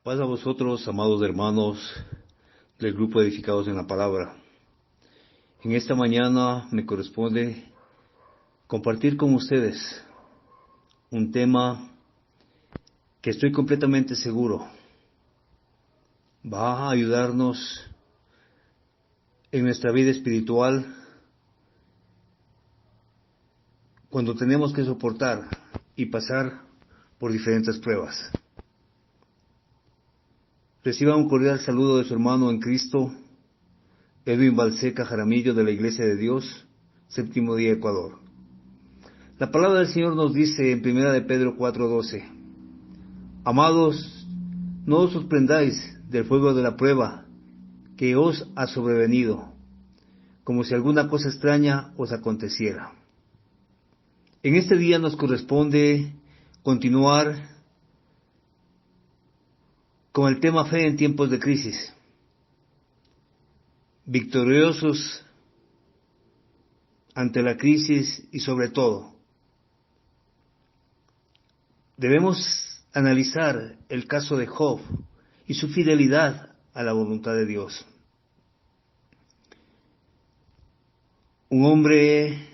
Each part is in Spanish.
Paz a vosotros, amados hermanos del grupo Edificados en la Palabra. En esta mañana me corresponde compartir con ustedes un tema que estoy completamente seguro va a ayudarnos en nuestra vida espiritual cuando tenemos que soportar y pasar por diferentes pruebas. Reciba un cordial saludo de su hermano en Cristo, Edwin Balseca Jaramillo, de la Iglesia de Dios, Séptimo Día, Ecuador. La palabra del Señor nos dice en 1 de Pedro 4:12: Amados, no os sorprendáis del fuego de la prueba que os ha sobrevenido, como si alguna cosa extraña os aconteciera. En este día nos corresponde continuar con el tema fe en tiempos de crisis. Victoriosos ante la crisis y sobre todo, debemos analizar el caso de Job y su fidelidad a la voluntad de Dios. Un hombre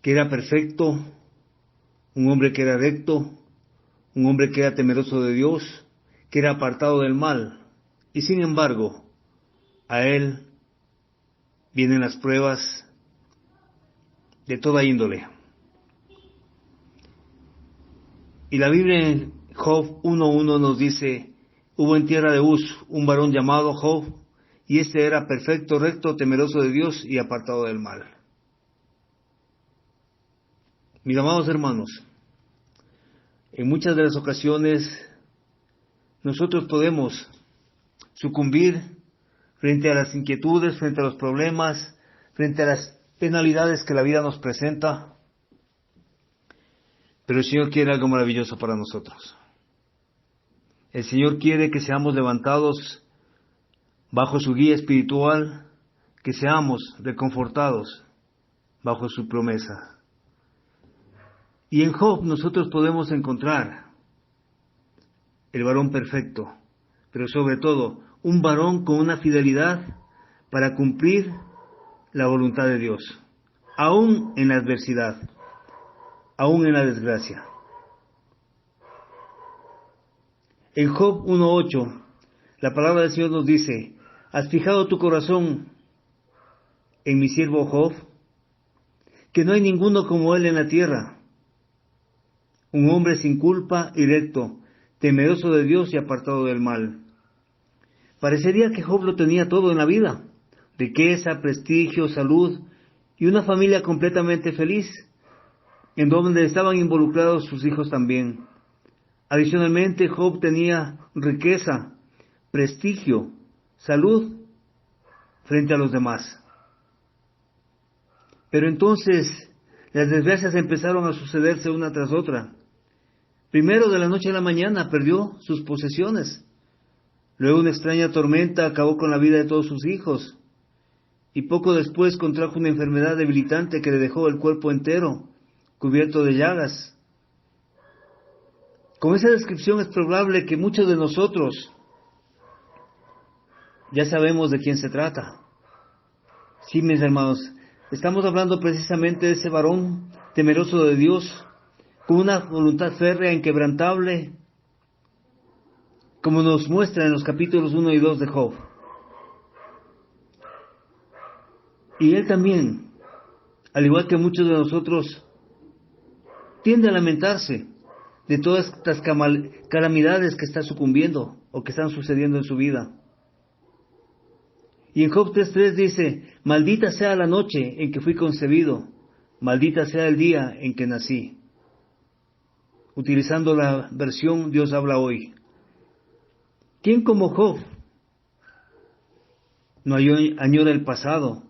que era perfecto, un hombre que era recto, un hombre que era temeroso de Dios, que era apartado del mal, y sin embargo, a él vienen las pruebas de toda índole. Y la Biblia en Job 1:1 nos dice: hubo en tierra de Uz un varón llamado Job, y este era perfecto, recto, temeroso de Dios y apartado del mal. Mis amados hermanos, en muchas de las ocasiones nosotros podemos sucumbir frente a las inquietudes, frente a los problemas, frente a las penalidades que la vida nos presenta. Pero el Señor quiere algo maravilloso para nosotros. El Señor quiere que seamos levantados bajo su guía espiritual, que seamos reconfortados bajo su promesa. Y en Job nosotros podemos encontrar el varón perfecto, pero sobre todo un varón con una fidelidad para cumplir la voluntad de Dios, aún en la adversidad, aún en la desgracia. En Job 1:8, la palabra del Señor nos dice: ¿has fijado tu corazón en mi siervo Job? Que no hay ninguno como él en la tierra, un hombre sin culpa y recto, temeroso de Dios y apartado del mal. Parecería que Job lo tenía todo en la vida: riqueza, prestigio, salud y una familia completamente feliz, en donde estaban involucrados sus hijos también. Adicionalmente, Job tenía riqueza, prestigio, salud frente a los demás. Pero entonces las desgracias empezaron a sucederse una tras otra. Primero, de la noche a la mañana, perdió sus posesiones. Luego una extraña tormenta acabó con la vida de todos sus hijos. Y poco después contrajo una enfermedad debilitante que le dejó el cuerpo entero cubierto de llagas. Con esa descripción es probable que muchos de nosotros ya sabemos de quién se trata. Sí, mis hermanos, estamos hablando precisamente de ese varón temeroso de Dios, con una voluntad férrea, inquebrantable, como nos muestra en los capítulos 1 y 2 de Job. Y él también, al igual que muchos de nosotros, tiende a lamentarse de todas estas calamidades que está sucumbiendo o que están sucediendo en su vida. Y en Job 3:3 dice: maldita sea la noche en que fui concebido, maldita sea el día en que nací. Utilizando la versión Dios habla hoy. ¿Quién como Job no añora el pasado?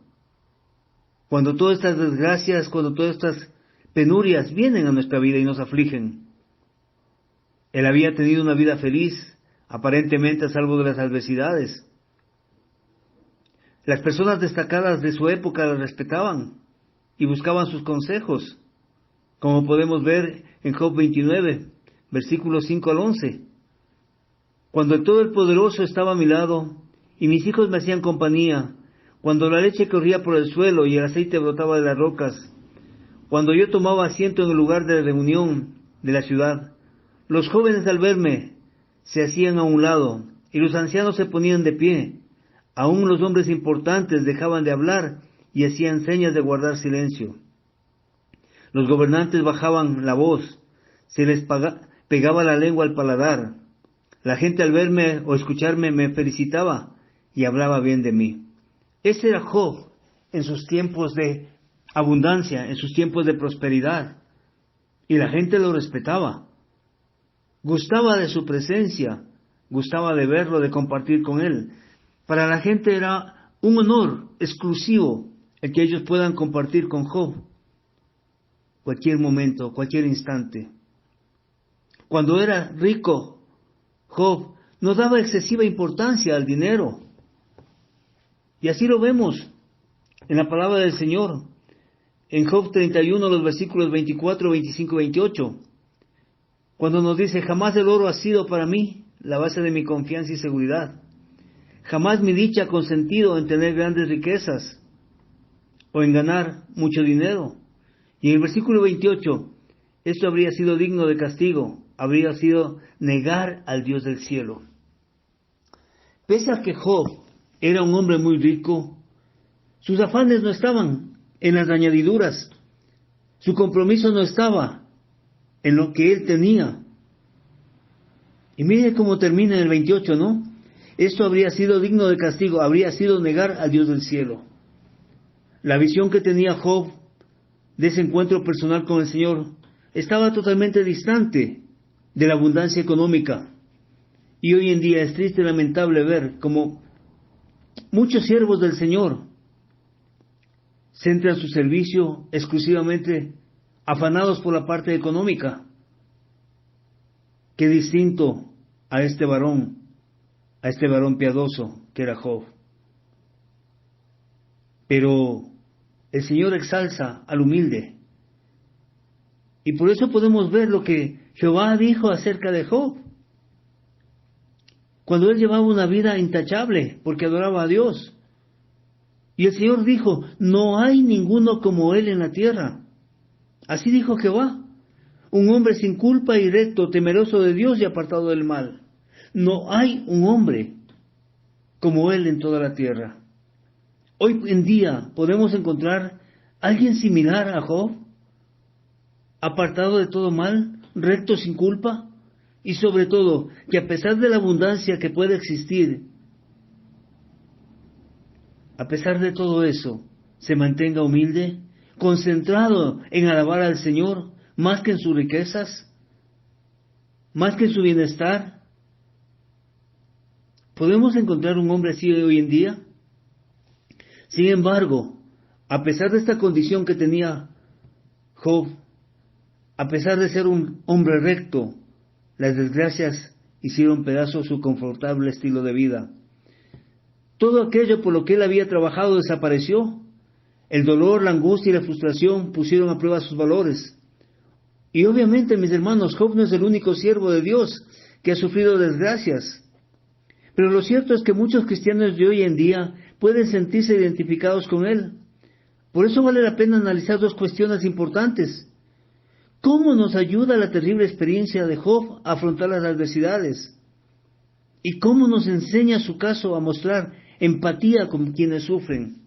Cuando todas estas desgracias, cuando todas estas penurias vienen a nuestra vida y nos afligen. Él había tenido una vida feliz, aparentemente a salvo de las adversidades. Las personas destacadas de su época la respetaban y buscaban sus consejos, como podemos ver en Job 29, versículos 5 al 11. Cuando el Todopoderoso estaba a mi lado, y mis hijos me hacían compañía, cuando la leche corría por el suelo y el aceite brotaba de las rocas, cuando yo tomaba asiento en el lugar de reunión de la ciudad, los jóvenes al verme se hacían a un lado, y los ancianos se ponían de pie. Aún los hombres importantes dejaban de hablar y hacían señas de guardar silencio. Los gobernantes bajaban la voz, se les pegaba la lengua al paladar. La gente al verme o escucharme me felicitaba y hablaba bien de mí. Ese era Job en sus tiempos de abundancia, en sus tiempos de prosperidad. Y la gente lo respetaba. Gustaba de su presencia, gustaba de verlo, de compartir con él. Para la gente era un honor exclusivo el que ellos puedan compartir con Job cualquier momento, cualquier instante. Cuando era rico, Job no daba excesiva importancia al dinero. Y así lo vemos en la palabra del Señor, en Job 31, los versículos 24, 25 y 28, cuando nos dice: jamás el oro ha sido para mí la base de mi confianza y seguridad. Jamás mi dicha ha consentido en tener grandes riquezas o en ganar mucho dinero. Y en el versículo 28, esto habría sido digno de castigo, habría sido negar al Dios del cielo. Pese a que Job era un hombre muy rico, sus afanes no estaban en las añadiduras, su compromiso no estaba en lo que él tenía. Y mire cómo termina en el 28, ¿no? Esto habría sido digno de castigo, habría sido negar al Dios del cielo. La visión que tenía Job de ese encuentro personal con el Señor estaba totalmente distante de la abundancia económica. Y hoy en día es triste y lamentable ver cómo muchos siervos del Señor centran su servicio exclusivamente afanados por la parte económica. Qué distinto a este varón piadoso que era Job. Pero el Señor exalza al humilde. Y por eso podemos ver lo que Jehová dijo acerca de Job. Cuando él llevaba una vida intachable, porque adoraba a Dios. Y el Señor dijo: no hay ninguno como él en la tierra. Así dijo Jehová: un hombre sin culpa y recto, temeroso de Dios y apartado del mal. No hay un hombre como él en toda la tierra. Hoy en día podemos encontrar alguien similar a Job, apartado de todo mal, recto sin culpa, y sobre todo que a pesar de la abundancia que puede existir, a pesar de todo eso, se mantenga humilde, concentrado en alabar al Señor más que en sus riquezas, más que en su bienestar. ¿Podemos encontrar un hombre así hoy en día? Sin embargo, a pesar de esta condición que tenía Job, a pesar de ser un hombre recto, las desgracias hicieron pedazos su confortable estilo de vida. Todo aquello por lo que él había trabajado desapareció. El dolor, la angustia y la frustración pusieron a prueba sus valores. Y obviamente, mis hermanos, Job no es el único siervo de Dios que ha sufrido desgracias. Pero lo cierto es que muchos cristianos de hoy en día pueden sentirse identificados con él. Por eso vale la pena analizar dos cuestiones importantes. ¿Cómo nos ayuda la terrible experiencia de Job a afrontar las adversidades? ¿Y cómo nos enseña su caso a mostrar empatía con quienes sufren?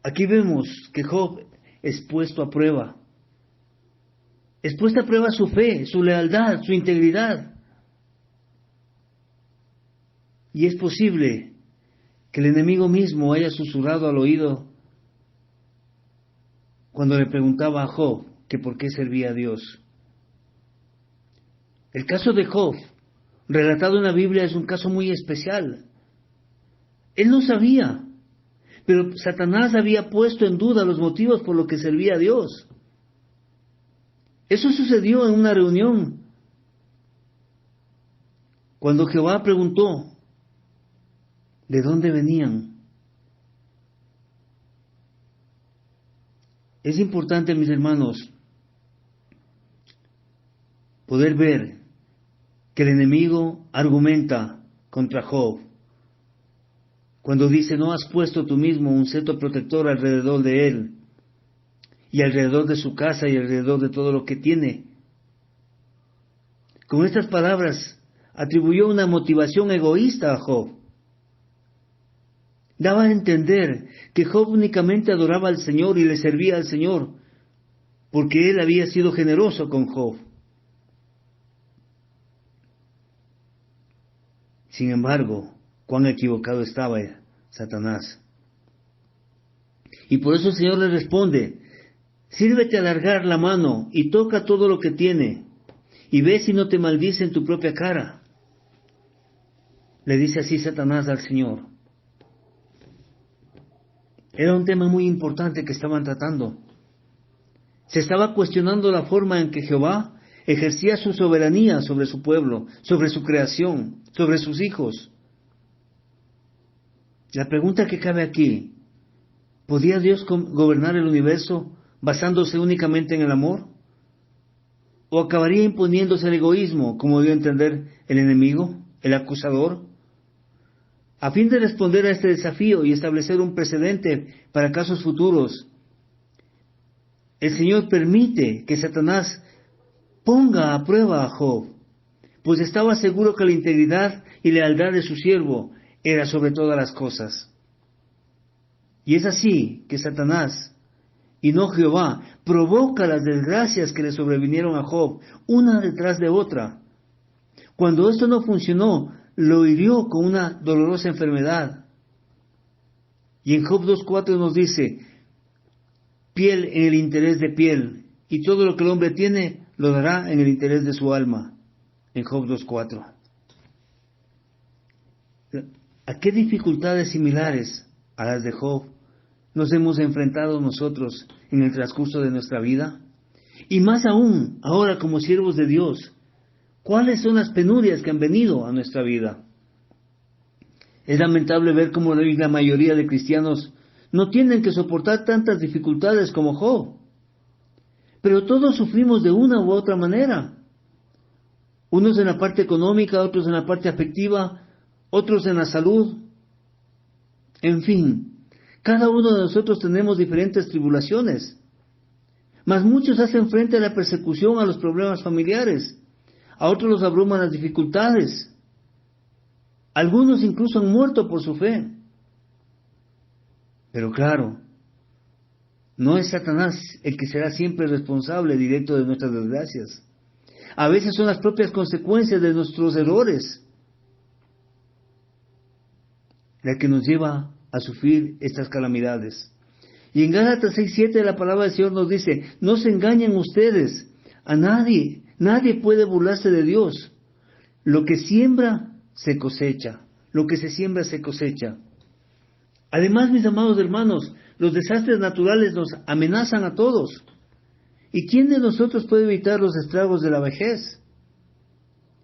Aquí vemos que Job es puesto a prueba. Es puesta a prueba su fe, su lealtad, su integridad. Y es posible que el enemigo mismo haya susurrado al oído cuando le preguntaba a Job que por qué servía a Dios. El caso de Job, relatado en la Biblia, es un caso muy especial. Él no sabía, pero Satanás había puesto en duda los motivos por los que servía a Dios. Eso sucedió en una reunión, cuando Jehová preguntó de dónde venían. Es importante, mis hermanos, poder ver que el enemigo argumenta contra Job, cuando dice: no has puesto tú mismo un cetro protector alrededor de él, y alrededor de su casa, y alrededor de todo lo que tiene. Con estas palabras atribuyó una motivación egoísta a Job. Daba a entender que Job únicamente adoraba al Señor y le servía al Señor, porque él había sido generoso con Job. Sin embargo, cuán equivocado estaba Satanás. Y por eso el Señor le responde: sírvete alargar la mano y toca todo lo que tiene, y ve si no te maldice en tu propia cara. Le dice así Satanás al Señor. Era un tema muy importante que estaban tratando. Se estaba cuestionando la forma en que Jehová ejercía su soberanía sobre su pueblo, sobre su creación, sobre sus hijos. La pregunta que cabe aquí: ¿podía Dios gobernar el universo basándose únicamente en el amor? ¿O acabaría imponiéndose el egoísmo, como dio a entender el enemigo, el acusador? A fin de responder a este desafío y establecer un precedente para casos futuros, el Señor permite que Satanás ponga a prueba a Job, pues estaba seguro que la integridad y lealtad de su siervo era sobre todas las cosas. Y es así que Satanás, y no Jehová, provoca las desgracias que le sobrevinieron a Job, una detrás de otra. Cuando esto no funcionó, lo hirió con una dolorosa enfermedad. Y en Job 2:4 nos dice: piel en el interés de piel, y todo lo que el hombre tiene lo dará en el interés de su alma. En Job 2:4. ¿A qué dificultades similares a las de Job nos hemos enfrentado nosotros en el transcurso de nuestra vida? Y más aún, ahora como siervos de Dios, ¿cuáles son las penurias que han venido a nuestra vida? Es lamentable ver cómo la mayoría de cristianos no tienen que soportar tantas dificultades como Job. Pero todos sufrimos de una u otra manera. Unos en la parte económica, otros en la parte afectiva, otros en la salud. En fin, cada uno de nosotros tenemos diferentes tribulaciones. Mas muchos hacen frente a la persecución, a los problemas familiares. A otros los abruman las dificultades. Algunos incluso han muerto por su fe. Pero claro, no es Satanás el que será siempre responsable directo de nuestras desgracias. A veces son las propias consecuencias de nuestros errores la que nos lleva a sufrir estas calamidades. Y en Gálatas 6:7 la palabra del Señor nos dice: no se engañen ustedes, a nadie puede burlarse de Dios. Lo que siembra se cosecha, lo que se siembra se cosecha. Además, mis amados hermanos, los desastres naturales nos amenazan a todos. ¿Y quién de nosotros puede evitar los estragos de la vejez?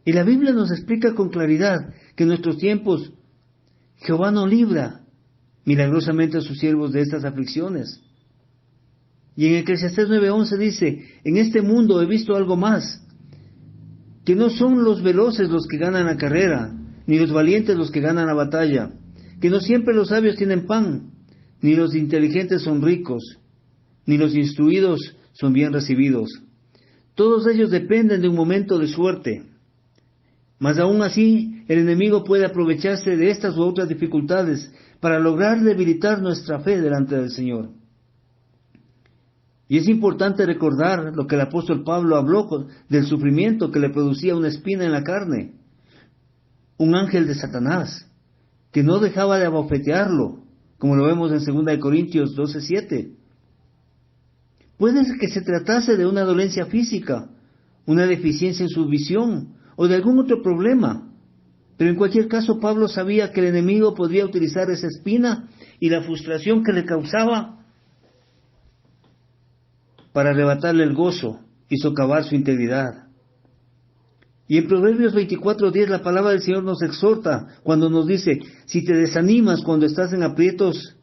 Y la Biblia nos explica con claridad que en nuestros tiempos Jehová no libra milagrosamente a sus siervos de estas aflicciones. Y en Eclesiastés 9:11 dice: en este mundo he visto algo más, que no son los veloces los que ganan la carrera, ni los valientes los que ganan la batalla, que no siempre los sabios tienen pan, ni los inteligentes son ricos, ni los instruidos son bien recibidos. Todos ellos dependen de un momento de suerte. Mas aún así, el enemigo puede aprovecharse de estas u otras dificultades para lograr debilitar nuestra fe delante del Señor. Y es importante recordar lo que el apóstol Pablo habló del sufrimiento que le producía una espina en la carne, un ángel de Satanás, que no dejaba de abofetearlo, como lo vemos en 2 Corintios 12:7. Puede que se tratase de una dolencia física, una deficiencia en su visión o de algún otro problema, pero en cualquier caso Pablo sabía que el enemigo podría utilizar esa espina y la frustración que le causaba para arrebatarle el gozo y socavar su integridad. Y en Proverbios 24:10 la palabra del Señor nos exhorta cuando nos dice: si te desanimas cuando estás en aprietos,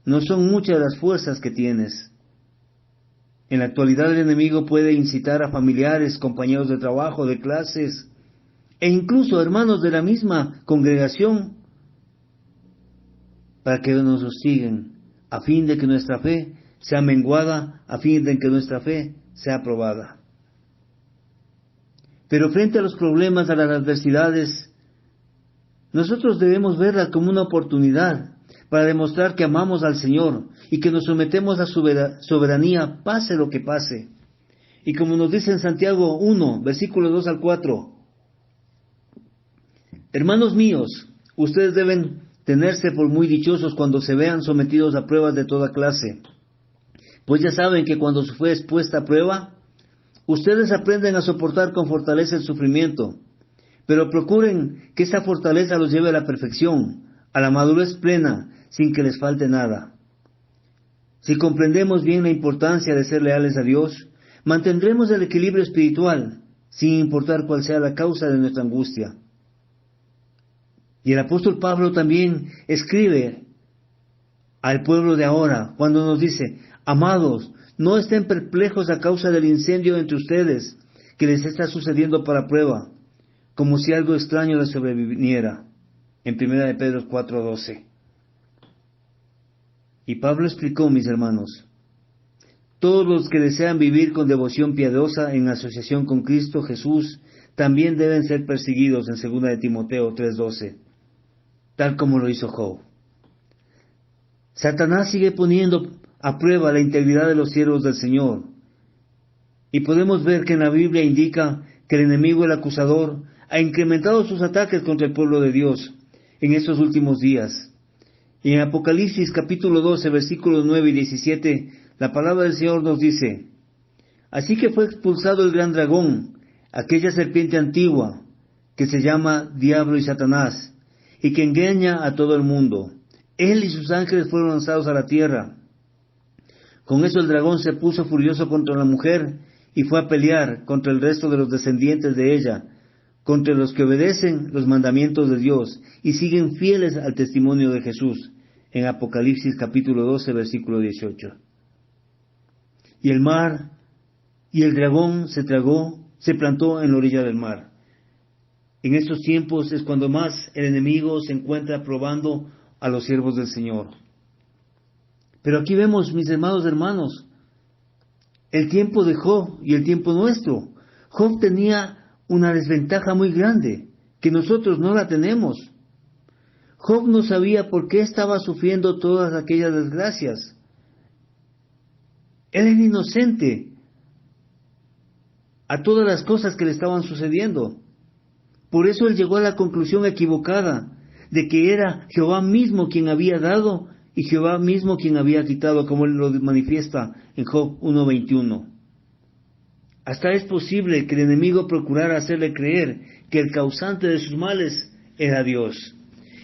no son muchas las fuerzas que tienes. En la actualidad el enemigo puede incitar a familiares, compañeros de trabajo, de clases, e incluso hermanos de la misma congregación, para que nos hostiguen, a fin de que nuestra fe sea menguada, a fin de que nuestra fe sea aprobada. Pero frente a los problemas, a las adversidades, nosotros debemos verlas como una oportunidad para demostrar que amamos al Señor y que nos sometemos a su soberanía, pase lo que pase. Y como nos dice en Santiago 1, versículos 2 al 4, hermanos míos, ustedes deben tenerse por muy dichosos cuando se vean sometidos a pruebas de toda clase, pues ya saben que cuando su fe es puesta a prueba, ustedes aprenden a soportar con fortaleza el sufrimiento, pero procuren que esa fortaleza los lleve a la perfección, a la madurez plena, sin que les falte nada. Si comprendemos bien la importancia de ser leales a Dios, mantendremos el equilibrio espiritual, sin importar cuál sea la causa de nuestra angustia. Y el apóstol Pablo también escribe al pueblo de ahora, cuando nos dice, amados, no estén perplejos a causa del incendio entre ustedes, que les está sucediendo para prueba, como si algo extraño les sobreviniera. En 1 de Pedro 4:12. Y Pablo explicó, mis hermanos, todos los que desean vivir con devoción piadosa en asociación con Cristo Jesús, también deben ser perseguidos en 2 de Timoteo 3:12, tal como lo hizo Job. Satanás sigue poniendo a prueba la integridad de los siervos del Señor. Y podemos ver que en la Biblia indica que el enemigo, el acusador, ha incrementado sus ataques contra el pueblo de Dios en estos últimos días. Y en Apocalipsis capítulo 12, versículos 9 y 17, la palabra del Señor nos dice, así que fue expulsado el gran dragón, aquella serpiente antigua, que se llama Diablo y Satanás, y que engaña a todo el mundo. Él y sus ángeles fueron lanzados a la tierra. Con eso el dragón se puso furioso contra la mujer y fue a pelear contra el resto de los descendientes de ella, contra los que obedecen los mandamientos de Dios y siguen fieles al testimonio de Jesús, en Apocalipsis capítulo 12, versículo 18. Y el mar y el dragón se plantó en la orilla del mar. En estos tiempos es cuando más el enemigo se encuentra probando a los siervos del Señor. Pero aquí vemos, mis amados hermanos, el tiempo de Job y el tiempo nuestro. Job tenía una desventaja muy grande, que nosotros no la tenemos. Job no sabía por qué estaba sufriendo todas aquellas desgracias. Él era inocente a todas las cosas que le estaban sucediendo. Por eso él llegó a la conclusión equivocada de que era Jehová mismo quien había dado y Jehová mismo quien había quitado, como él lo manifiesta en Job 1:21. Hasta es posible que el enemigo procurara hacerle creer que el causante de sus males era Dios.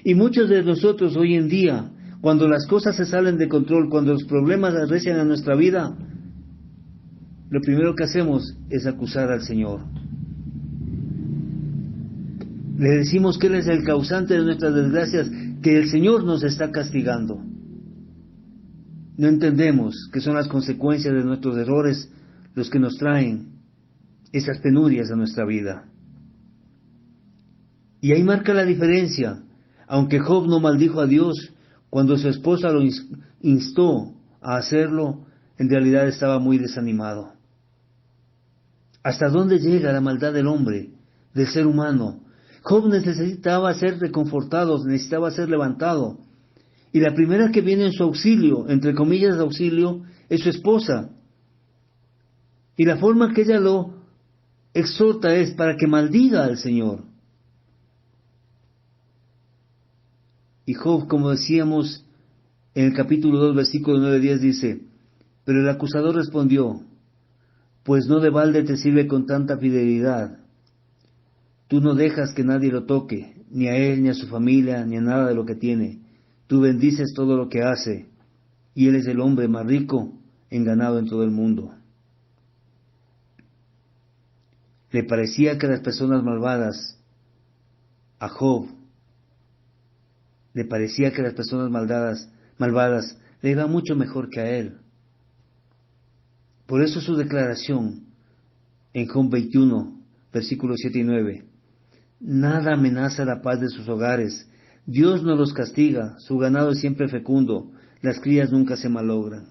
Y muchos de nosotros hoy en día, cuando las cosas se salen de control, cuando los problemas arrecian a nuestra vida, lo primero que hacemos es acusar al Señor. Le decimos que Él es el causante de nuestras desgracias, que el Señor nos está castigando. No entendemos que son las consecuencias de nuestros errores los que nos traen esas penurias a nuestra vida. Y ahí marca la diferencia. Aunque Job no maldijo a Dios, cuando su esposa lo instó a hacerlo, en realidad estaba muy desanimado. ¿Hasta dónde llega la maldad del hombre, del ser humano? Job necesitaba ser reconfortado, necesitaba ser levantado. Y la primera que viene en su auxilio, entre comillas auxilio, es su esposa. Y la forma que ella lo exhorta es para que maldiga al Señor. Y Job, como decíamos en el capítulo 2, versículo 9-10, dice, pero el acusador respondió, pues no de balde te sirve con tanta fidelidad. Tú no dejas que nadie lo toque, ni a él, ni a su familia, ni a nada de lo que tiene. Tú bendices todo lo que hace, y él es el hombre más rico en ganado en todo el mundo. Le parecía que las personas malvadas, a Job, le parecía que las personas malvadas le iba mucho mejor que a él. Por eso su declaración en Job 21, versículos 7 y 9, Nada amenaza la paz de sus hogares. Dios no los castiga, su ganado es siempre fecundo, las crías nunca se malogran.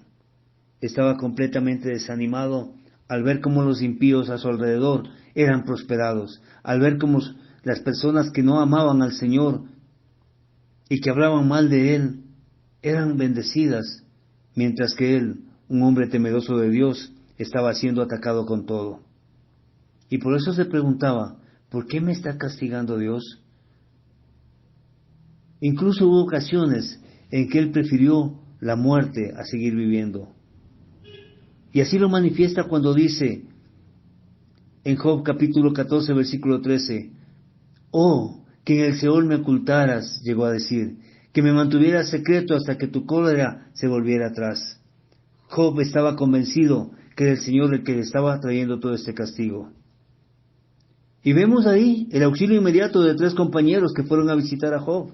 Estaba completamente desanimado al ver cómo los impíos a su alrededor eran prosperados, al ver cómo las personas que no amaban al Señor y que hablaban mal de Él eran bendecidas, mientras que él, un hombre temeroso de Dios, estaba siendo atacado con todo. Y por eso se preguntaba, ¿por qué me está castigando Dios? Incluso hubo ocasiones en que él prefirió la muerte a seguir viviendo. Y así lo manifiesta cuando dice en Job capítulo 14, versículo 13, «Oh, que en el Seol me ocultaras», llegó a decir, «que me mantuvieras secreto hasta que tu cólera se volviera atrás». Job estaba convencido que era el Señor el que le estaba trayendo todo este castigo. Y vemos ahí el auxilio inmediato de 3 compañeros que fueron a visitar a Job.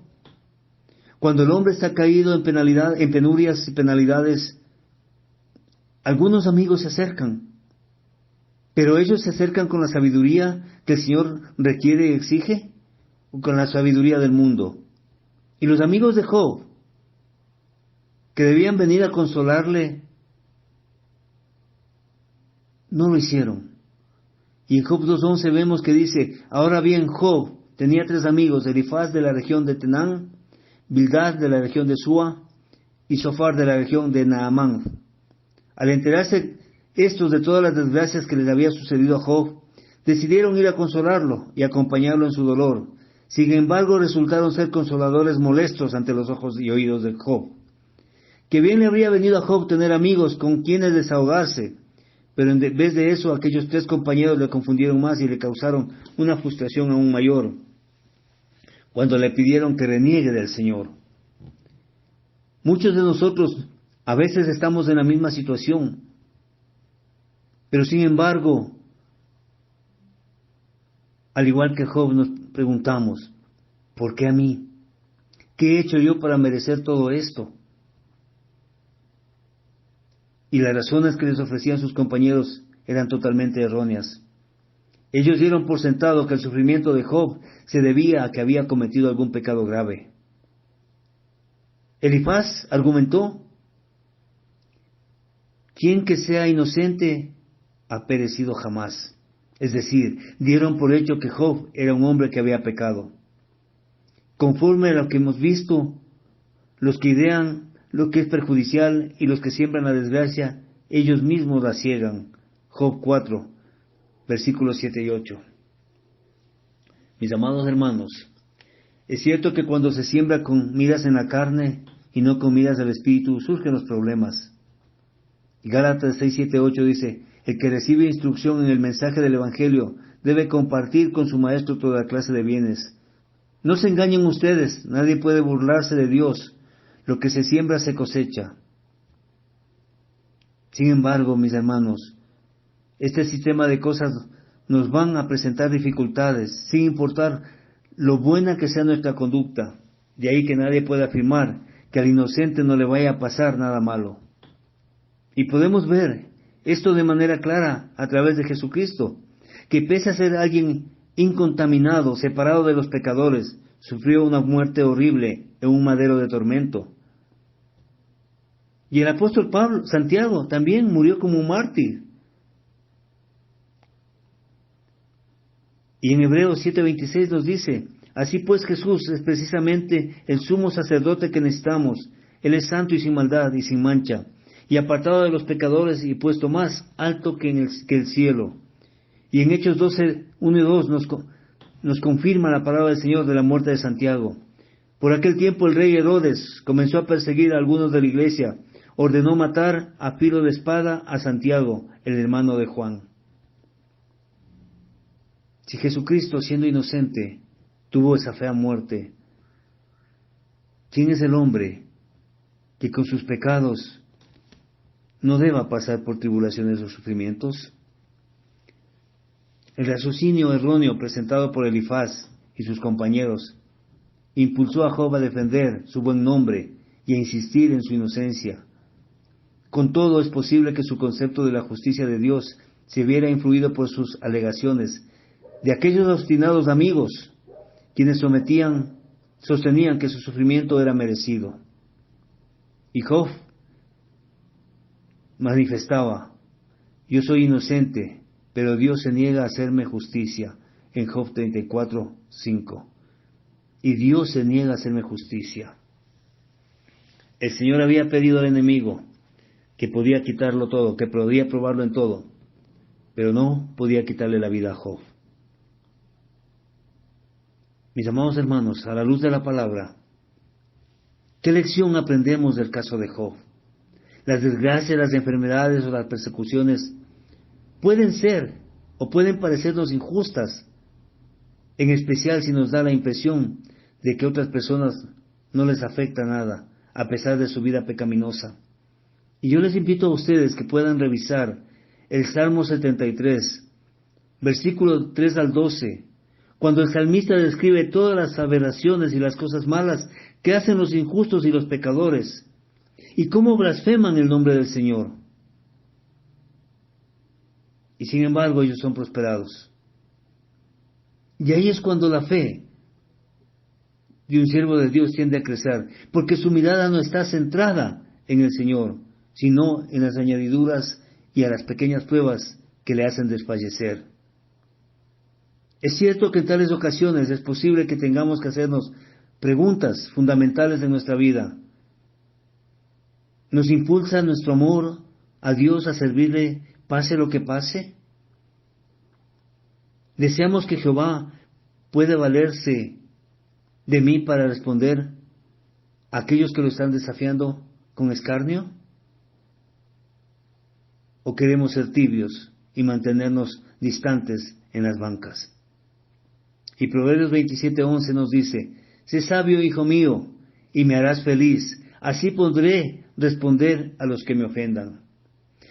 Cuando el hombre está caído en penurias y penalidades, algunos amigos se acercan, pero ellos se acercan con la sabiduría que el Señor requiere y exige, o con la sabiduría del mundo. Y los amigos de Job, que debían venir a consolarle, no lo hicieron. Y en Job 2:11 vemos que dice, ahora bien, Job tenía 3 amigos, Elifaz de la región de Tenán, Bildad de la región de Sua y Sofar de la región de Naamán. Al enterarse estos de todas las desgracias que les había sucedido a Job, decidieron ir a consolarlo y acompañarlo en su dolor. Sin embargo, resultaron ser consoladores molestos ante los ojos y oídos de Job. Que bien le habría venido a Job tener amigos con quienes desahogarse, pero en vez de eso, aquellos 3 compañeros le confundieron más y le causaron una frustración aún mayor, cuando le pidieron que reniegue del Señor. Muchos de nosotros a veces estamos en la misma situación, pero sin embargo, al igual que Job, nos preguntamos, ¿por qué a mí? ¿Qué he hecho yo para merecer todo esto? Y las razones que les ofrecían sus compañeros eran totalmente erróneas. Ellos dieron por sentado que el sufrimiento de Job se debía a que había cometido algún pecado grave. Elifaz argumentó, ¿quién que sea inocente ha perecido jamás? Es decir, dieron por hecho que Job era un hombre que había pecado. Conforme a lo que hemos visto, los que idean lo que es perjudicial y los que siembran la desgracia, ellos mismos la ciegan. Job 4, versículos 7 y 8. Mis amados hermanos, es cierto que cuando se siembra con miras en la carne y no con miras del Espíritu, surgen los problemas. Gálatas 6, 7, 8 dice, el que recibe instrucción en el mensaje del Evangelio debe compartir con su maestro toda clase de bienes. No se engañen ustedes, nadie puede burlarse de Dios. Lo que se siembra se cosecha. Sin embargo, mis hermanos, este sistema de cosas nos van a presentar dificultades, sin importar lo buena que sea nuestra conducta. De ahí que nadie pueda afirmar que al inocente no le vaya a pasar nada malo. Y podemos ver esto de manera clara a través de Jesucristo, que pese a ser alguien incontaminado, separado de los pecadores, sufrió una muerte horrible en un madero de tormento. Y el apóstol Santiago, también murió como un mártir. Y en Hebreos 7:26 nos dice, así pues Jesús es precisamente el sumo sacerdote que necesitamos. Él es santo y sin maldad y sin mancha, y apartado de los pecadores y puesto más alto que el cielo. Y en Hechos 12, 1 y 2 nos confirma la palabra del Señor de la muerte de Santiago. Por aquel tiempo el rey Herodes comenzó a perseguir a algunos de la iglesia, ordenó matar a filo de espada a Santiago, el hermano de Juan. Si Jesucristo, siendo inocente, tuvo esa fea muerte, ¿quién es el hombre que con sus pecados no deba pasar por tribulaciones o sufrimientos? El raciocinio erróneo presentado por Elifaz y sus compañeros impulsó a Job a defender su buen nombre y a insistir en su inocencia. Con todo, es posible que su concepto de la justicia de Dios se viera influido por sus alegaciones de aquellos obstinados amigos quienes sostenían que su sufrimiento era merecido. Y Job manifestaba: yo soy inocente, pero Dios se niega a hacerme justicia, en Job 34:5. Y Dios se niega a hacerme justicia. El Señor había pedido al enemigo que podía quitarlo todo, que podía probarlo en todo, pero no podía quitarle la vida a Job. Mis amados hermanos, a la luz de la palabra, ¿qué lección aprendemos del caso de Job? Las desgracias, las enfermedades o las persecuciones pueden ser o pueden parecernos injustas, en especial si nos da la impresión de que a otras personas no les afecta nada, a pesar de su vida pecaminosa. Y yo les invito a ustedes que puedan revisar el Salmo 73, versículos 3 al 12, cuando el salmista describe todas las aberraciones y las cosas malas que hacen los injustos y los pecadores, y cómo blasfeman el nombre del Señor. Y sin embargo ellos son prosperados. Y ahí es cuando la fe de un siervo de Dios tiende a crecer, porque su mirada no está centrada en el Señor, sino en las añadiduras y a las pequeñas pruebas que le hacen desfallecer. Es cierto que en tales ocasiones es posible que tengamos que hacernos preguntas fundamentales de nuestra vida. ¿Nos impulsa nuestro amor a Dios a servirle pase lo que pase? ¿Deseamos que Jehová pueda valerse de mí para responder a aquellos que lo están desafiando con escarnio? ¿O queremos ser tibios y mantenernos distantes en las bancas? Y Proverbios 27:11 nos dice: sé sabio, hijo mío, y me harás feliz, así podré responder a los que me ofendan.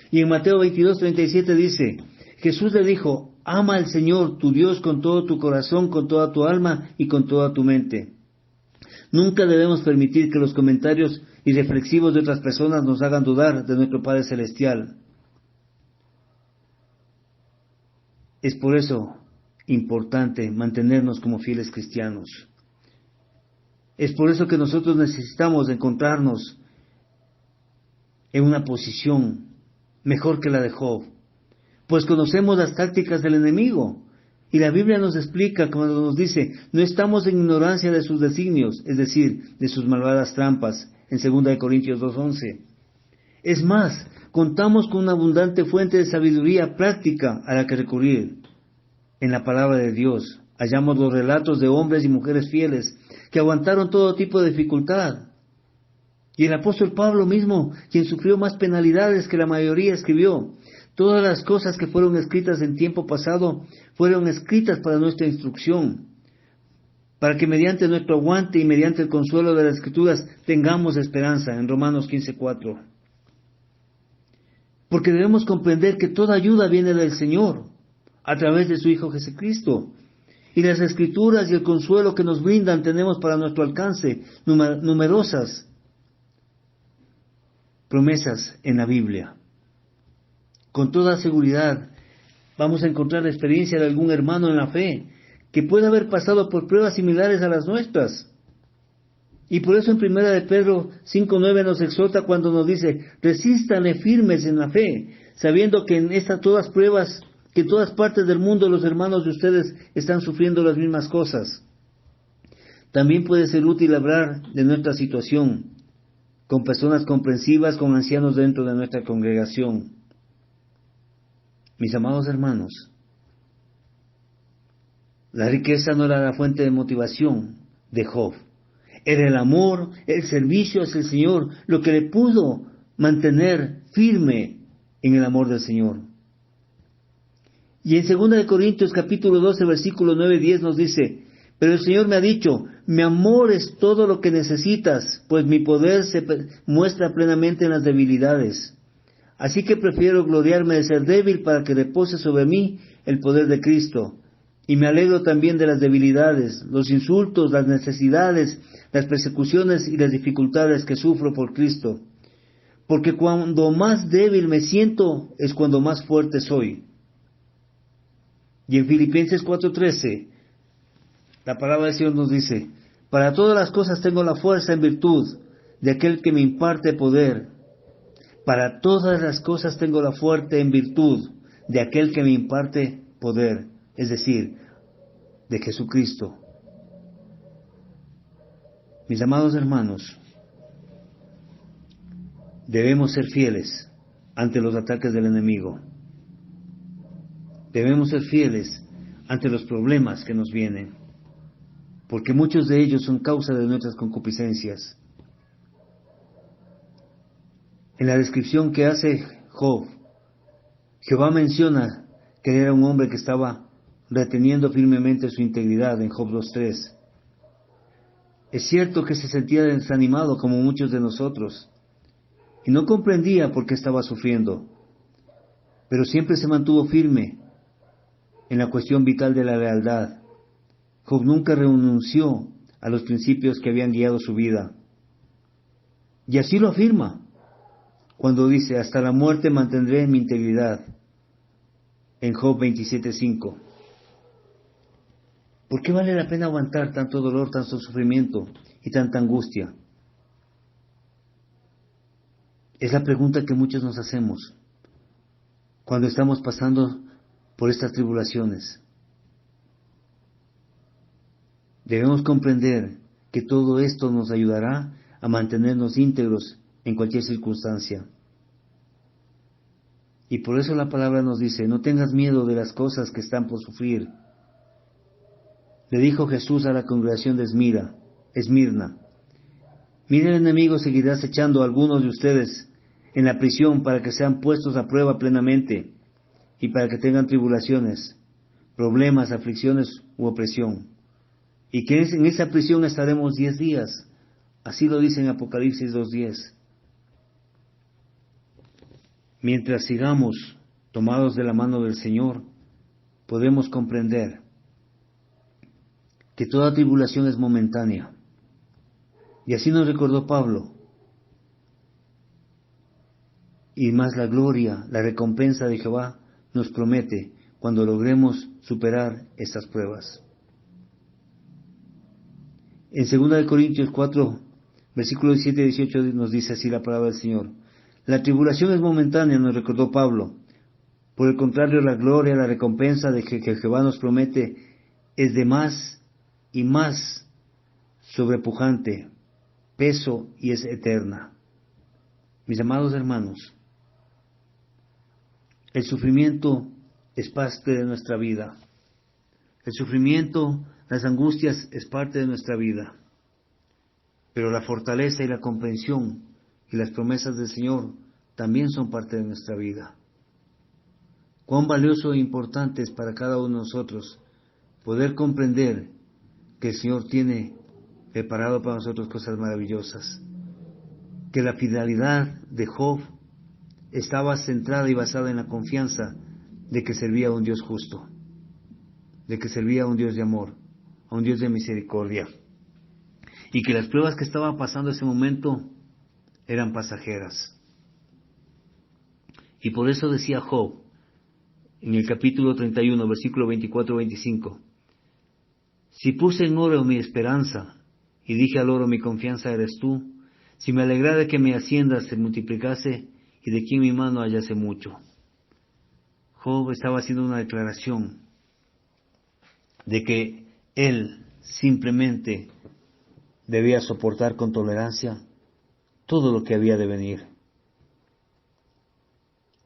Y en Mateo 22:37 dice: Jesús le dijo: ama al Señor tu Dios con todo tu corazón, con toda tu alma y con toda tu mente. Nunca debemos permitir que los comentarios irreflexivos de otras personas nos hagan dudar de nuestro Padre Celestial. Es por eso importante mantenernos como fieles cristianos. Es por eso que nosotros necesitamos encontrarnos en una posición mejor que la de Job, pues conocemos las tácticas del enemigo, y la Biblia nos explica cuando nos dice: no estamos en ignorancia de sus designios, es decir, de sus malvadas trampas, en 2 Corintios 2:11. Es más, contamos con una abundante fuente de sabiduría práctica a la que recurrir. En la palabra de Dios hallamos los relatos de hombres y mujeres fieles que aguantaron todo tipo de dificultad. Y el apóstol Pablo mismo, quien sufrió más penalidades que la mayoría, escribió: todas las cosas que fueron escritas en tiempo pasado fueron escritas para nuestra instrucción, para que mediante nuestro aguante y mediante el consuelo de las Escrituras tengamos esperanza, en Romanos 15:4. Porque debemos comprender que toda ayuda viene del Señor, a través de su Hijo Jesucristo. Y las Escrituras y el consuelo que nos brindan tenemos para nuestro alcance numerosas promesas en la Biblia. Con toda seguridad vamos a encontrar la experiencia de algún hermano en la fe que puede haber pasado por pruebas similares a las nuestras. Y por eso en 1 de Pedro 5:9 nos exhorta cuando nos dice: resístanle firmes en la fe, sabiendo que en todas pruebas, que en todas partes del mundo los hermanos de ustedes están sufriendo las mismas cosas. También puede ser útil hablar de nuestra situación con personas comprensivas, con ancianos dentro de nuestra congregación. Mis amados hermanos, la riqueza no era la fuente de motivación de Job. Era el amor, el servicio hacia el Señor, lo que le pudo mantener firme en el amor del Señor. Y en 2 Corintios capítulo 12, versículo 9-10 nos dice: pero el Señor me ha dicho: mi amor es todo lo que necesitas, pues mi poder se muestra plenamente en las debilidades. Así que prefiero gloriarme de ser débil para que repose sobre mí el poder de Cristo. Y me alegro también de las debilidades, los insultos, las necesidades, las persecuciones y las dificultades que sufro por Cristo. Porque cuando más débil me siento es cuando más fuerte soy. Y en Filipenses 4:13 La palabra del Señor nos dice, para todas las cosas tengo la fuerza en virtud de aquel que me imparte poder. Para todas las cosas tengo la fuerza en virtud de aquel que me imparte poder, es decir, de Jesucristo. Mis amados hermanos, debemos ser fieles ante los ataques del enemigo. Debemos ser fieles ante los problemas que nos vienen, porque muchos de ellos son causa de nuestras concupiscencias. En la descripción que hace Job, Jehová menciona que era un hombre que estaba reteniendo firmemente su integridad en Job 2:3. Es cierto que se sentía desanimado como muchos de nosotros, y no comprendía por qué estaba sufriendo, pero siempre se mantuvo firme en la cuestión vital de la lealtad. Job nunca renunció a los principios que habían guiado su vida. Y así lo afirma, cuando dice, hasta la muerte mantendré mi integridad, en Job 27:5. ¿Por qué vale la pena aguantar tanto dolor, tanto sufrimiento y tanta angustia? Es la pregunta que muchos nos hacemos cuando estamos pasando por estas tribulaciones. Debemos comprender que todo esto nos ayudará a mantenernos íntegros en cualquier circunstancia. Y por eso la palabra nos dice, no tengas miedo de las cosas que están por sufrir. Le dijo Jesús a la congregación de Esmirna, mire, el enemigo seguirá acechando a algunos de ustedes en la prisión para que sean puestos a prueba plenamente y para que tengan tribulaciones, problemas, aflicciones u opresión. Y que en esa prisión estaremos 10 días. Así lo dice en Apocalipsis 2:10. Mientras sigamos tomados de la mano del Señor, podemos comprender que toda tribulación es momentánea. Y así nos recordó Pablo. Y más la gloria, la recompensa de Jehová nos promete cuando logremos superar estas pruebas. En 2 Corintios 4, versículos 17 y 18 nos dice así la palabra del Señor. La tribulación es momentánea, nos recordó Pablo. Por el contrario, la gloria, la recompensa de que Jehová nos promete es de más y más sobrepujante peso y es eterna. Mis amados hermanos, el sufrimiento es parte de nuestra vida. El sufrimiento, las angustias es parte de nuestra vida. Pero la fortaleza y la comprensión y las promesas del Señor también son parte de nuestra vida. Cuán valioso e importante es para cada uno de nosotros poder comprender que el Señor tiene preparado para nosotros cosas maravillosas. Que la fidelidad de Job estaba centrada y basada en la confianza de que servía a un Dios justo, de que servía a un Dios de amor, a un Dios de misericordia, y que las pruebas que estaban pasando en ese momento eran pasajeras. Y por eso decía Job, en el capítulo 31, versículo 24-25, si puse en oro mi esperanza, y dije al oro mi confianza eres tú, si me alegrara de que mi hacienda se multiplicase, y de que en mi mano hallase mucho. Job estaba haciendo una declaración de que él simplemente debía soportar con tolerancia todo lo que había de venir.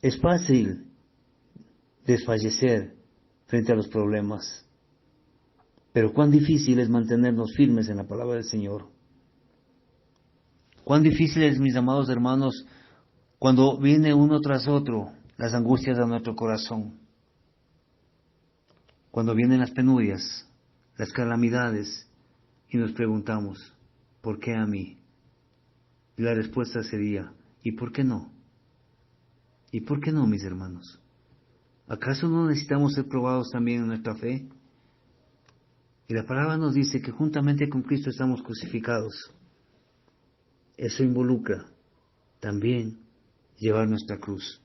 Es fácil desfallecer frente a los problemas, pero cuán difícil es mantenernos firmes en la palabra del Señor. Cuán difícil es, mis amados hermanos, cuando viene uno tras otro las angustias de nuestro corazón, cuando vienen las penurias, las calamidades, y nos preguntamos, ¿por qué a mí? Y la respuesta sería, ¿y por qué no? ¿Y por qué no, mis hermanos? ¿Acaso no necesitamos ser probados también en nuestra fe? Y la palabra nos dice que juntamente con Cristo estamos crucificados. Eso involucra también llevar nuestra cruz,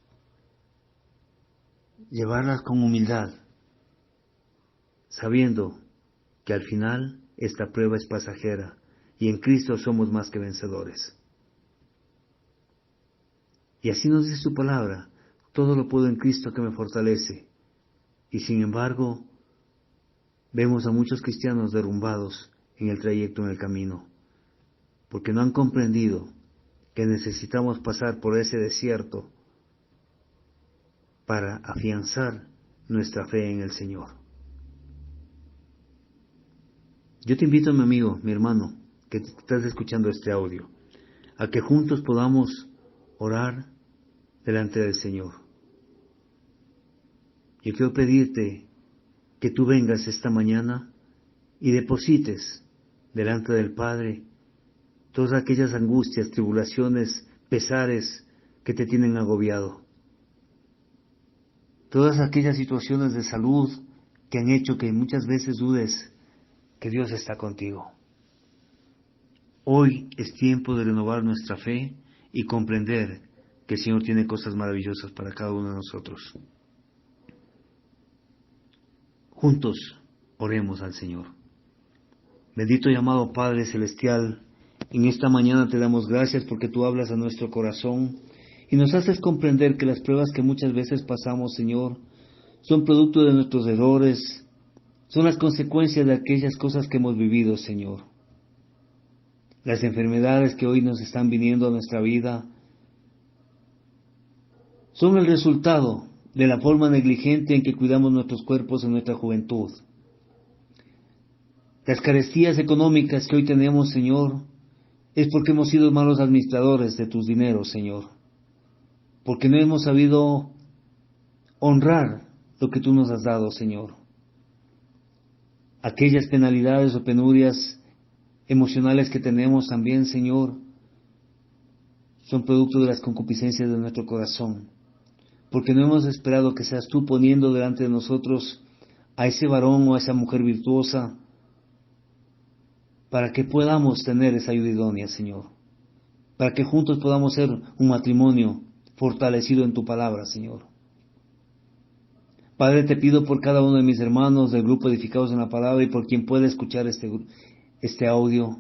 llevarla con humildad, sabiendo que al final esta prueba es pasajera y en Cristo somos más que vencedores. Y así nos dice su palabra, todo lo puedo en Cristo que me fortalece. Y sin embargo, vemos a muchos cristianos derrumbados en el trayecto, en el camino, porque no han comprendido que necesitamos pasar por ese desierto para afianzar nuestra fe en el Señor. Yo te invito, mi amigo, mi hermano, que estás escuchando este audio, a que juntos podamos orar delante del Señor. Yo quiero pedirte que tú vengas esta mañana y deposites delante del Padre todas aquellas angustias, tribulaciones, pesares que te tienen agobiado. Todas aquellas situaciones de salud que han hecho que muchas veces dudes que Dios está contigo. Hoy es tiempo de renovar nuestra fe y comprender que el Señor tiene cosas maravillosas para cada uno de nosotros. Juntos oremos al Señor. Bendito y amado Padre Celestial, en esta mañana te damos gracias porque tú hablas a nuestro corazón y nos haces comprender que las pruebas que muchas veces pasamos, Señor, son producto de nuestros errores, son las consecuencias de aquellas cosas que hemos vivido, Señor. Las enfermedades que hoy nos están viniendo a nuestra vida son el resultado de la forma negligente en que cuidamos nuestros cuerpos en nuestra juventud. Las carestías económicas que hoy tenemos, Señor, es porque hemos sido malos administradores de tus dineros, Señor. Porque no hemos sabido honrar lo que tú nos has dado, Señor. Aquellas penalidades o penurias emocionales que tenemos también, Señor, son producto de las concupiscencias de nuestro corazón. Porque no hemos esperado que seas tú poniendo delante de nosotros a ese varón o a esa mujer virtuosa para que podamos tener esa ayuda idónea, Señor. Para que juntos podamos ser un matrimonio fortalecido en tu palabra, Señor. Padre, te pido por cada uno de mis hermanos del grupo Edificados en la Palabra y por quien pueda escuchar este audio,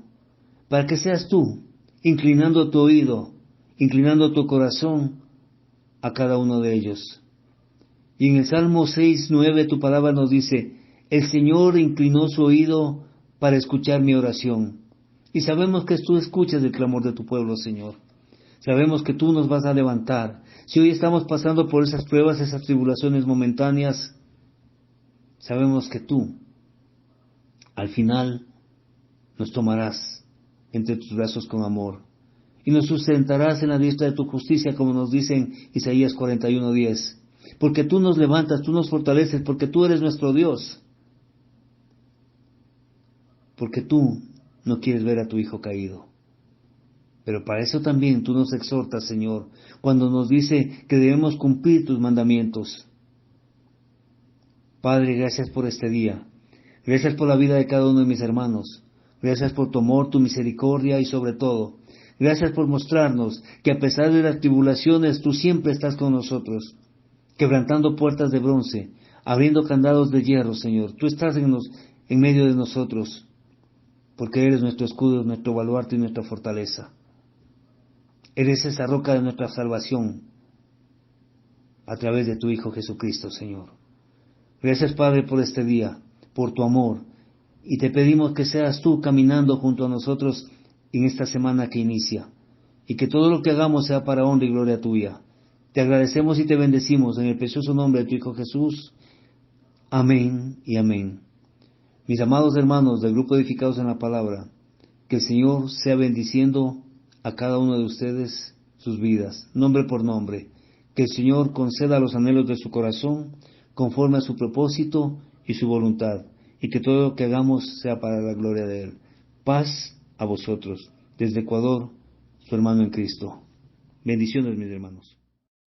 para que seas tú inclinando tu oído, inclinando tu corazón a cada uno de ellos. Y en el Salmo 6:9 tu palabra nos dice, el Señor inclinó su oído para escuchar mi oración. Y sabemos que tú escuchas el clamor de tu pueblo, Señor. Sabemos que tú nos vas a levantar. Si hoy estamos pasando por esas pruebas, esas tribulaciones momentáneas, sabemos que tú, al final, nos tomarás entre tus brazos con amor y nos sustentarás en la diestra de tu justicia, como nos dice en Isaías 41:10. Porque tú nos levantas, tú nos fortaleces, porque tú eres nuestro Dios. Porque tú no quieres ver a tu Hijo caído. Pero para eso también tú nos exhortas, Señor, cuando nos dice que debemos cumplir tus mandamientos. Padre, gracias por este día. Gracias por la vida de cada uno de mis hermanos. Gracias por tu amor, tu misericordia y sobre todo, gracias por mostrarnos que a pesar de las tribulaciones tú siempre estás con nosotros, quebrantando puertas de bronce, abriendo candados de hierro, Señor. Tú estás en medio de nosotros, porque eres nuestro escudo, nuestro baluarte y nuestra fortaleza. Eres esa roca de nuestra salvación a través de tu Hijo Jesucristo, Señor. Gracias, Padre, por este día, por tu amor, y te pedimos que seas tú caminando junto a nosotros en esta semana que inicia, y que todo lo que hagamos sea para honra y gloria tuya. Te agradecemos y te bendecimos en el precioso nombre de tu Hijo Jesús. Amén y amén. Mis amados hermanos del grupo Edificados en la Palabra, que el Señor sea bendiciendo a cada uno de ustedes sus vidas, nombre por nombre. Que el Señor conceda los anhelos de su corazón conforme a su propósito y su voluntad, y que todo lo que hagamos sea para la gloria de Él. Paz a vosotros. Desde Ecuador, su hermano en Cristo. Bendiciones, mis hermanos.